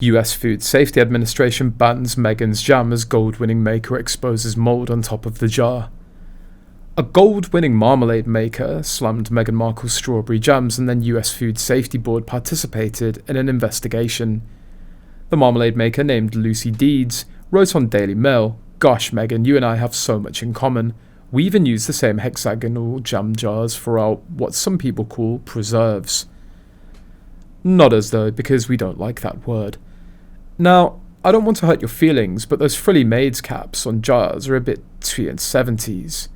US Food Safety Administration bans Meghan's jam as gold-winning maker exposes mould on top of the jar. A gold-winning marmalade maker slammed Meghan Markle's strawberry jams, and then US Food Safety Board participated in an investigation. The marmalade maker, named Lucy Deeds, wrote on Daily Mail, "Gosh, Meghan, you and I have so much in common. We even use the same hexagonal jam jars for our, what some people call, preserves." Not us though, because we don't like that word. Now, I don't want to hurt your feelings, but those frilly maid's caps on jars are a bit 70s.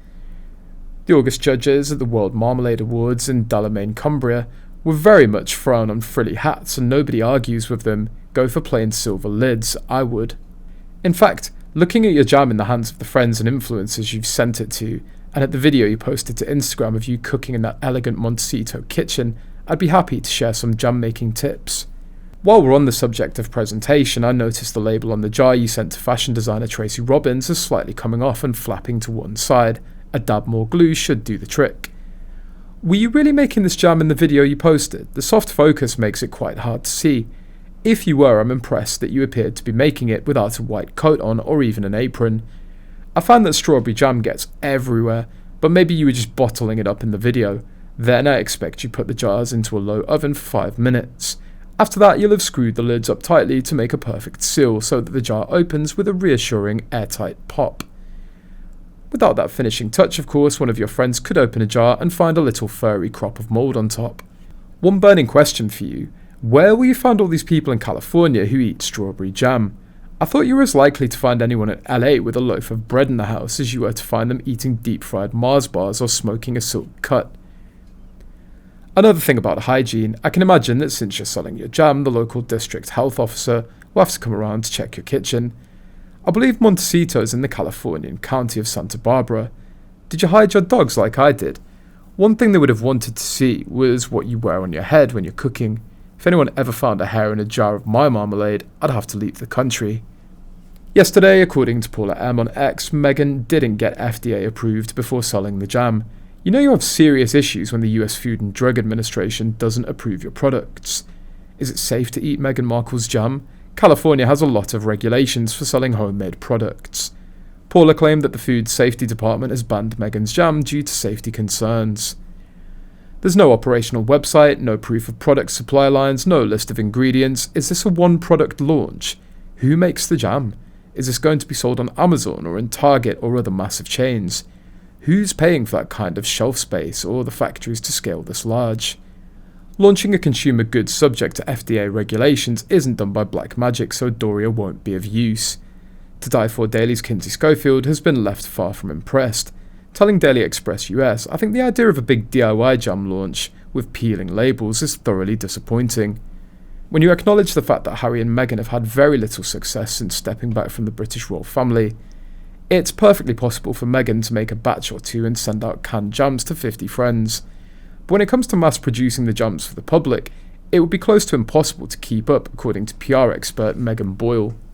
The August judges at the World Marmalade Awards in Dalamain, Cumbria, were very much frown on frilly hats, and nobody argues with them. Go for plain silver lids, I would. In fact, looking at your jam in the hands of the friends and influencers you've sent it to, and at the video you posted to Instagram of you cooking in that elegant Montecito kitchen, I'd be happy to share some jam making tips. While we're on the subject of presentation, I noticed the label on the jar you sent to fashion designer Tracy Robbins is slightly coming off and flapping to one side. A dab more glue should do the trick. Were you really making this jam in the video you posted? The soft focus makes it quite hard to see. If you were, I'm impressed that you appeared to be making it without a white coat on or even an apron. I find that strawberry jam gets everywhere, but maybe you were just bottling it up in the video. Then I expect you put the jars into a low oven for 5 minutes. After that, you'll have screwed the lids up tightly to make a perfect seal so that the jar opens with a reassuring airtight pop. Without that finishing touch, of course, one of your friends could open a jar and find a little furry crop of mould on top. One burning question for you: where will you find all these people in California who eat strawberry jam? I thought you were as likely to find anyone in LA with a loaf of bread in the house as you were to find them eating deep-fried Mars bars or smoking a silk cut. Another thing about hygiene, I can imagine that since you're selling your jam, the local district health officer will have to come around to check your kitchen. I believe Montecito's in the Californian county of Santa Barbara. Did you hide your dogs like I did? One thing they would have wanted to see was what you wear on your head when you're cooking. If anyone ever found a hair in a jar of my marmalade, I'd have to leave the country. Yesterday, according to Paula M on X, Meghan didn't get FDA approved before selling the jam. You know you have serious issues when the US Food and Drug Administration doesn't approve your products. Is it safe to eat Meghan Markle's jam? California has a lot of regulations for selling homemade products. Paula claimed that the Food Safety Department has banned Meghan's jam due to safety concerns. There's no operational website, no proof of product supply lines, no list of ingredients. Is this a one-product launch? Who makes the jam? Is this going to be sold on Amazon or in Target or other massive chains? Who's paying for that kind of shelf space or the factories to scale this large? Launching a consumer goods subject to FDA regulations isn't done by black magic, so Doria won't be of use. To Die For Daily's Kinsey Schofield has been left far from impressed. Telling Daily Express US, "I think the idea of a big DIY jam launch with peeling labels is thoroughly disappointing." When you acknowledge the fact that Harry and Meghan have had very little success since stepping back from the British royal family, it's perfectly possible for Meghan to make a batch or two and send out canned jams to 50 friends. But when it comes to mass producing the jams for the public, it would be close to impossible to keep up, according to PR expert Megan Boyle.